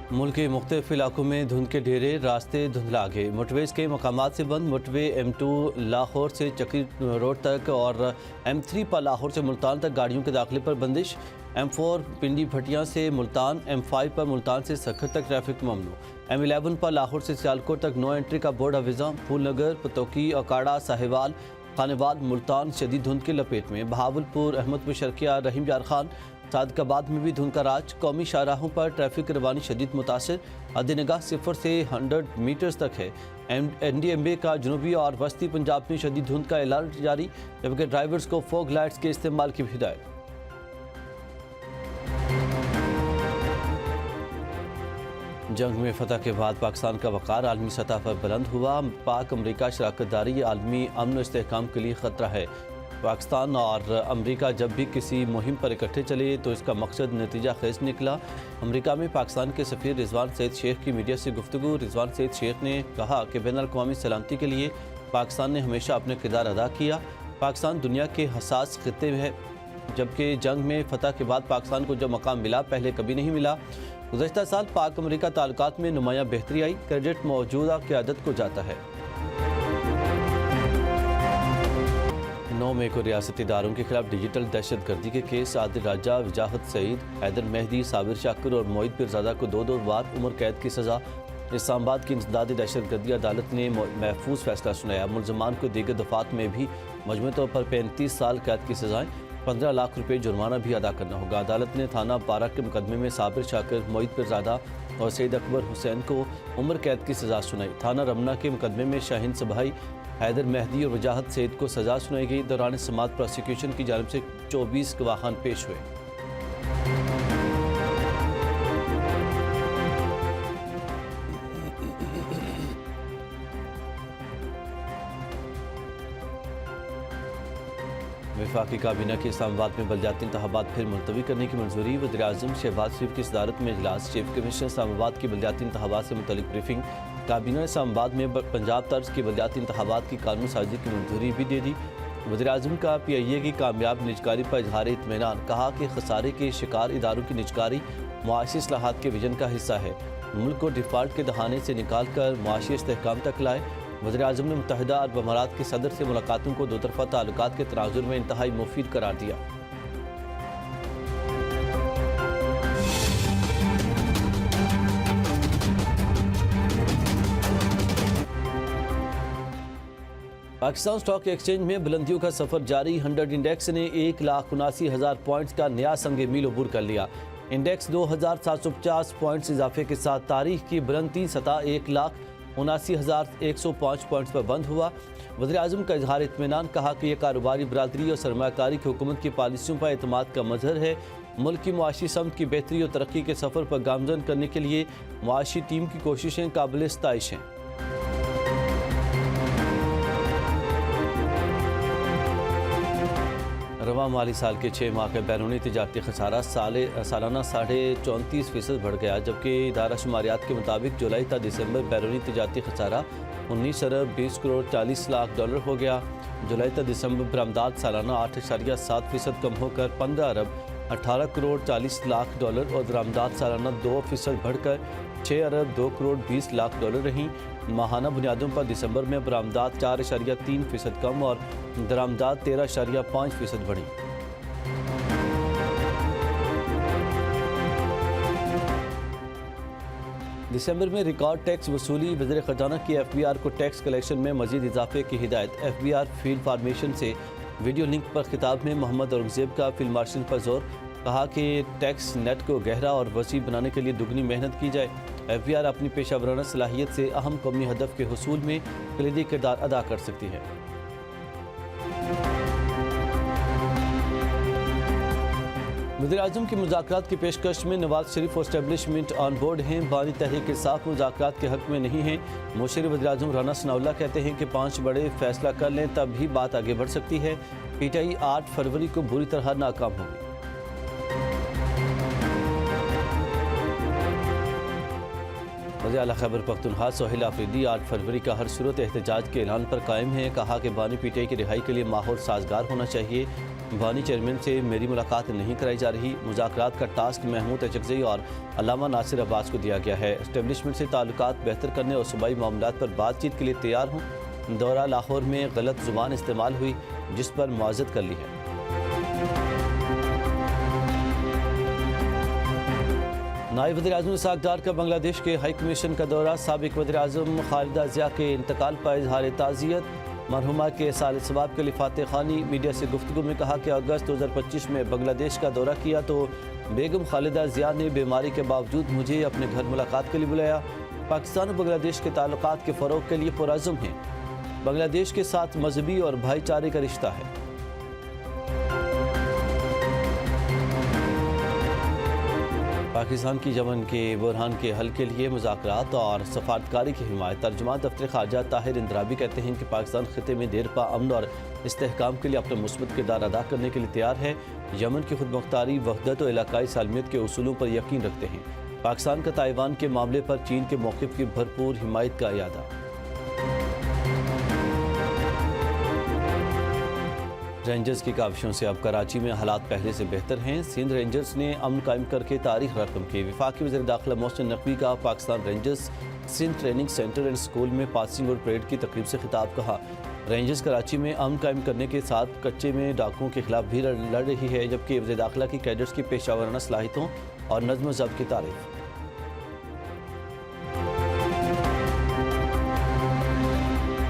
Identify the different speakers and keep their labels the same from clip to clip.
Speaker 1: मुल्क के मुख्तलिफ इलाकों में धुंध के ढेरे, रास्ते धुंधला गए। मोटरवेज के मकामात से बंद। मोटरवे M2 लाहौर से चक्री रोड तक और M3 पर लाहौर से मुल्तान तक गाड़ियों के दाखिले पर बंदिश। M4 पिंडी भटिया से मुल्तान, M5 पर मुल्तान से सखर तक ट्रैफिक ममनू। M11 पर लाहौर से सियालकोट तक नो एंट्री का बोर्ड अविज़ा। फूल नगर, पतौकी, अकाड़ा, साहिवाल, खानेवाद, मुल्तान शदीद धुंध की लपेट में। बहावलपुर, अहमदपुर शर्किया, रहीम यार खान, सादकाबाद में भी धुंध का राज। कौमी शाहराहों पर ट्रैफिक रवानी शदीद मुतासिर। हद-ए-निगाह 0 से 100 मीटर्स तक है। NDMA का जनूबी और वस्ती पंजाब में शदीद धुंध का अलर्ट जारी, जबकि ड्राइवर्स को फॉग लाइट्स के इस्तेमाल की भी हिदायत। जंग में फतह के बाद पाकिस्तान का वक़ार आलमी सतह पर बुलंद हुआ। पाक अमरीका शराकत दारी आलमी अमन इस्तेहकाम के लिए ख़तरा है। पाकिस्तान और अमरीका जब भी किसी मुहिम पर इकट्ठे चले तो इसका मकसद नतीजा खेज निकला। अमरीका में पाकिस्तान के सफ़ीर रिजवान सईद शेख की मीडिया से गुफ्तगू। रिजवान सईद शेख ने कहा कि बैनुल-अक़वामी सलामती के लिए पाकिस्तान ने हमेशा अपने किरदार अदा किया। पाकिस्तान दुनिया के हसास खित्ते में है, जबकि जंग में फतह के बाद पाकिस्तान को जो मकाम मिला पहले कभी नहीं मिला। गुज़श्ता साल पाक अमरीका ताल्लुकात में नुमायां बेहतरी आई। क्रेडिट मौजूदा क़यादत को जाता है। 9 मई को रियासती इदारों के खिलाफ डिजिटल दहशत गर्दी के केस आदिल राजा, वजाहत सईद, हैदर मेहदी, साबिर शाकिर और मोहित पीरज़ादा को 2-2 बार उम्र कैद की सज़ा। इस्लामाबाद की इंसदादी दहशत गर्दी अदालत ने महफूज फैसला सुनाया। मुलजमान को दीगर दफ़ात में भी मजमूई तौर पर 35 साल कैद की सज़ाएँ, 15 लाख रुपये जुर्माना भी अदा करना होगा। अदालत ने थाना बारा के मुकदमे में साबिर शाकिर, मोहित पीरज़ादा और सईद अकबर हुसैन को उम्र कैद की सज़ा सुनाई। थाना रमना के मुकदमे में शाहीन सभाई, हैदर मेहदी और वजाहत सईद को सज़ा सुनाई गई। दौरान समाअत प्रोसिक्यूशन की जानिब से 24 गवाहान पेश हुए। वफाकी काबीना की इस्लामाबाद में बलदियाती इंतखाबात फिर मुलतवी करने की मंजूरी। वज़ीर-ए-आज़म शहबाज शरीफ की सदारत में इजलास। चीफ कमिश्नर इस्लामाबाद की बलदियाती इंतखाबात से मुतल्लिक ब्रीफिंग। काबीना ने इस्लामाबाद में पंजाब तर्ज की बलदियाती इंतखाबात की कानून साजी की मंजूरी भी दे दी। वज़ीर-ए-आज़म का PIA की कामयाब निजकारी पर इजहार इत्मीनान। कहा कि खसारे के शिकार इदारों की निजकारी मुआशी इस्लाहात के विजन का हिस्सा है। मुल्क को डिफ़ाल्ट के दहाने से निकाल कर मुआशी इस्तेहकाम तक लाए। वज़ीर-ए-आज़म ने मुत्तहिदा अरब अमारात के सदर से मुलाकातों को दो तरफ़ा ताल्लुकात के तनाज़ुर में इंतहाई मुफीद करार दिया। पाकिस्तान स्टॉक एक्सचेंज में बुलंदियों का सफ़र जारी। 100 इंडेक्स ने 1,79,000 पॉइंट्स का नया संग मील अबूर कर लिया। इंडेक्स 2,750 पॉइंट्स इजाफे के साथ तारीख की बुलंदी सतह 1,79,105 पॉइंट्स पर बंद हुआ। वज़ीर-ए-आज़म का इजहार इत्मीनान। कहा कि यह कारोबारी बरादरी और सरमायाकारी की हुकूमत की पॉलिसियों पर एतमाद का मजहर है। मुल्क की मुआशी समत की बेहतरी और तरक्की के सफ़र पर गामजन करने के लिए मुआशी टीम की कोशिशें काबिल सताइश हैं। रवां माली साल के 6 माह का बैरूनी तिजारती खसारा सालाना 34.5% बढ़ गया, जबकि इदारा शुमारियात के मुताबिक जुलाई ta दिसंबर बैरूनी तिजारती खसारा 19 अरब 20 करोड़ 40 लाख डॉलर हो गया। जुलाई ta दिसंबर बरामदात सालाना 8.7% कम होकर 15 अरब 18 करोड़ 40 लाख डॉलर और बरामदात सालाना 2% बढ़कर 6 अरब 2 करोड़ 20 लाख डॉलर रहीं। माहाना बुनियादों पर दिसंबर में बरामदात 4.3% कम और दरामदात 13.5% बढ़ी। दिसंबर में रिकॉर्ड टैक्स वसूली। वज़ीर ख़जाना की FBR को टैक्स कलेक्शन में मज़ीद इजाफे की हिदायत। FBR फील्ड फार्मेशन से वीडियो लिंक पर खिताब में मोहम्मद औरंगज़ेब का फील्ड मार्शल पर जोर। कहा कि टैक्स नेट को गहरा और वसी बनाने के लिए दुगनी मेहनत की जाए। FBR अपनी पेशा वराना सलाहियत से अहम कौमी हदफ के हुसूल में कलीदी किरदार अदा कर सकती है। वज़ीर-ए-आज़म की मुज़ाकरात की पेशकश में नवाज शरीफ और एस्टेब्लिशमेंट ऑन बोर्ड हैं। बानी तहरीक इंसाफ मुज़ाकरात के हक़ में नहीं हैं। मुशीर वज़ीर-ए-आज़म राना सनाउल्लाह कहते हैं कि 5 बड़े फैसला कर लें तब भी बात आगे बढ़ सकती है। PTI 8 फरवरी को बुरी तरह नाकाम होगी। वज़ीर आला खैबर पख्तूनख्वा सोहेल आफरीदी 8 फरवरी का हर सूरत एहतजाज के ऐलान पर कायम है। कहा कि बानी PTI की रिहाई के लिए माहौल साजगार होना चाहिए। بانی چیئرمین سے میری ملاقات نہیں کرائی جا رہی۔ مذاکرات کا ٹاسک محمود اچکزئی اور علامہ ناصر عباس کو دیا گیا ہے۔ اسٹیبلشمنٹ سے تعلقات بہتر کرنے اور صوبائی معاملات پر بات چیت کے لیے تیار ہوں۔ دورہ لاہور میں غلط زبان استعمال ہوئی جس پر معذرت کر لی ہے۔ نائب وزیر اعظم اسحاق ڈار کا بنگلہ دیش کے ہائی کمیشن کا دورہ۔ سابق وزیر اعظم خالدہ ضیاء کے انتقال پر اظہار تعزیت۔ مرحومہ کے سال ثواب کے لیے فاتح خانی۔ میڈیا سے گفتگو میں کہا کہ اگست 2025 میں بنگلہ دیش کا دورہ کیا تو بیگم خالدہ ضیاء نے بیماری کے باوجود مجھے اپنے گھر ملاقات کے لیے بلایا۔ پاکستان اور بنگلہ دیش کے تعلقات کے فروغ کے لیے پرعزم ہیں۔ بنگلہ دیش کے ساتھ مذہبی اور بھائی چارے کا رشتہ ہے۔ پاکستان کی یمن کے بحران کے حل کے لیے مذاکرات اور سفارتکاری کی حمایت۔ ترجمان دفتر خارجہ طاہر اندرابی کہتے ہیں کہ پاکستان خطے میں دیرپا امن اور استحکام کے لیے اپنا مثبت کردار ادا کرنے کے لیے تیار ہے۔ یمن کی خود مختاری، وحدت اور علاقائی سالمیت کے اصولوں پر یقین رکھتے ہیں۔ پاکستان کا تائیوان کے معاملے پر چین کے موقف کی بھرپور حمایت کا اعادہ۔ رینجرز کی کاوشوں سے اب کراچی میں حالات پہلے سے بہتر ہیں۔ سندھ رینجرز نے امن قائم کر کے تاریخ رقم کی۔ وفاقی وزیر داخلہ محسن نقوی کا Pakistan rangers Sindh training centre and school میں پاسنگ اور پریڈ کی تقریب سے خطاب۔ کہا رینجرز کراچی میں امن قائم کرنے کے ساتھ کچے میں ڈاکوؤں کے خلاف بھی لڑ رہی ہے، جبکہ وزیر داخلہ کی کیڈٹس کی پیشہ ورانہ صلاحیتوں اور نظم و ضبط کی تعریف۔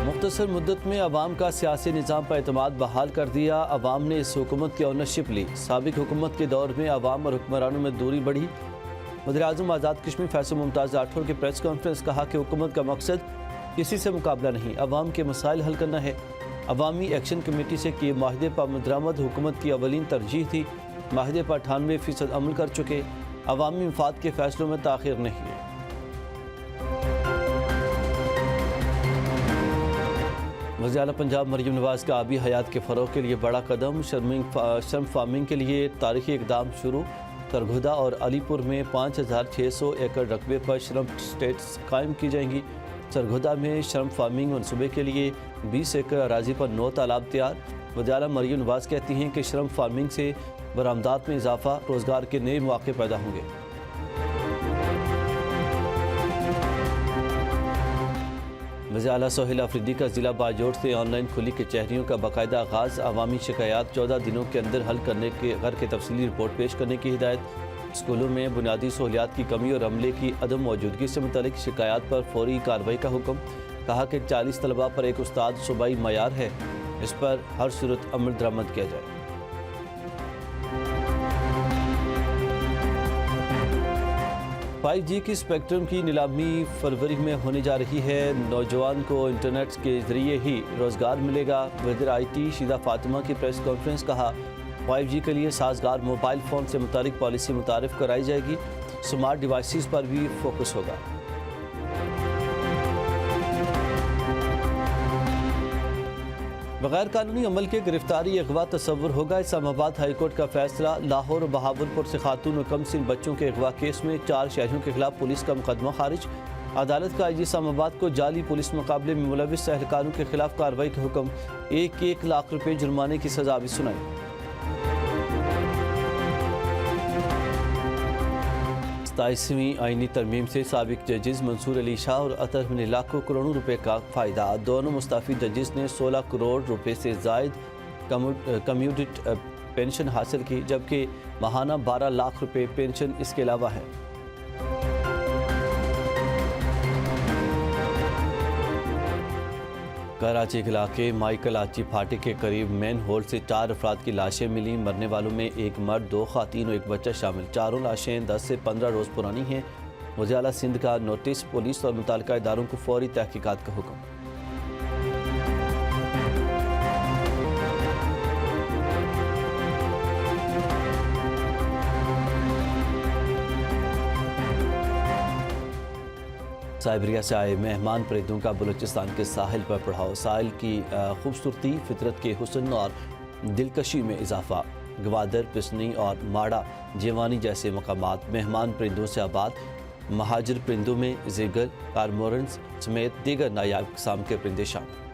Speaker 1: مختصر مدت میں عوام کا سیاسی نظام پر اعتماد بحال کر دیا۔ عوام نے اس حکومت کی اونرشپ لی۔ سابق حکومت کے دور میں عوام اور حکمرانوں میں دوری بڑھی۔ وزیر اعظم آزاد کشمیر فیصل ممتاز راٹھور کی پریس کانفرنس۔ کہا کہ حکومت کا مقصد کسی سے مقابلہ نہیں، عوام کے مسائل حل کرنا ہے۔ عوامی ایکشن کمیٹی سے کیے معاہدے پر عمل درآمد حکومت کی اولین ترجیح تھی۔ معاہدے پر 98% عمل کر چکے۔ عوامی مفاد کے فیصلوں میں تاخیر نہیں ہے۔ وزیر اعلیٰ پنجاب مریم نواز کا آبی حیات کے فروغ کے لیے بڑا قدم۔ شرم فارمنگ کے لیے تاریخی اقدام شروع۔ سرگودھا اور علی پور میں 5600 ایکڑ رقبے پر شرم اسٹیٹس قائم کی جائیں گی۔ سرگودھا میں شرم فارمنگ منصوبے کے لیے 20 ایکڑ اراضی پر 9 تالاب تیار۔ وزیر اعلیٰ مریم نواز کہتی ہیں کہ شرم فارمنگ سے برآمدات میں اضافہ، روزگار کے نئے مواقع پیدا ہوں گے۔ وزیر اعلیٰ سہیل آفریدی کا ضلع باجوڑ سے آن لائن کھلی کچہریوں کا باقاعدہ آغاز۔ عوامی شکایات 14 دنوں کے اندر حل کرنے کے غرض کے تفصیلی رپورٹ پیش کرنے کی ہدایت۔ اسکولوں میں بنیادی سہولیات کی کمی اور عملے کی عدم موجودگی سے متعلق شکایات پر فوری کارروائی کا حکم۔ کہا کہ 40 طلباء پر ایک استاد صوبائی معیار ہے، اس پر ہر صورت عمل درآمد کیا جائے۔ 5G کی اسپیکٹرم کی نیلامی فروری میں ہونے جا رہی ہے۔ نوجوان کو انٹرنیٹ کے ذریعے ہی روزگار ملے گا۔ وزیر IT شیدہ فاطمہ کی پریس کانفرنس۔ کہا 5G کے لیے سازگار موبائل فون سے متعلق پالیسی متعارف کرائی جائے گی۔ سمارٹ ڈیوائسز پر بھی فوکس ہوگا۔ بغیر قانونی عمل کے گرفتاری اغوا تصور ہوگا۔ اسلام آباد ہائی کورٹ کا فیصلہ۔ لاہور اور بہاولپور سے خاتون و کم سن بچوں کے اغوا کیس میں 4 شہریوں کے خلاف پولیس کا مقدمہ خارج۔ عدالت کا IG اسلام آباد کو جعلی پولیس مقابلے میں ملوث اہلکاروں کے خلاف کارروائی کا حکم۔ 1 لاکھ روپے جرمانے کی سزا بھی سنائی۔ 27ویں آئینی ترمیم سے سابق ججز منصور علی شاہ اور اطہر بن کو کروڑوں روپے کا فائدہ۔ دونوں مستعفی ججز نے 16 کروڑ روپے سے زائد کمیوٹیٹ پینشن حاصل کی، جبکہ ماہانہ 12 لاکھ روپے پینشن اس کے علاوہ ہے۔ کراچی کے علاقے مائیکل آچی پھاٹک کے قریب مین ہول سے 4 افراد کی لاشیں ملیں۔ مرنے والوں میں 1 مرد، 2 خواتین اور 1 بچہ شامل۔ چاروں لاشیں 10 سے 15 روز پرانی ہیں۔ وزیر اعلیٰ سندھ کا نوٹس، پولیس اور متعلقہ اداروں کو فوری تحقیقات کا حکم۔ سائبریا سے آئے مہمان پرندوں کا بلوچستان کے ساحل پر پڑاؤ۔ ساحل کی خوبصورتی، فطرت کے حسن اور دلکشی میں اضافہ۔ گوادر، پسنی اور ماڑا جیوانی جیسے مقامات مہمان پرندوں سے آباد۔ مہاجر پرندوں میں زیگل، کارمورنٹس سمیت دیگر نایاب اقسام کے پرندے شامل۔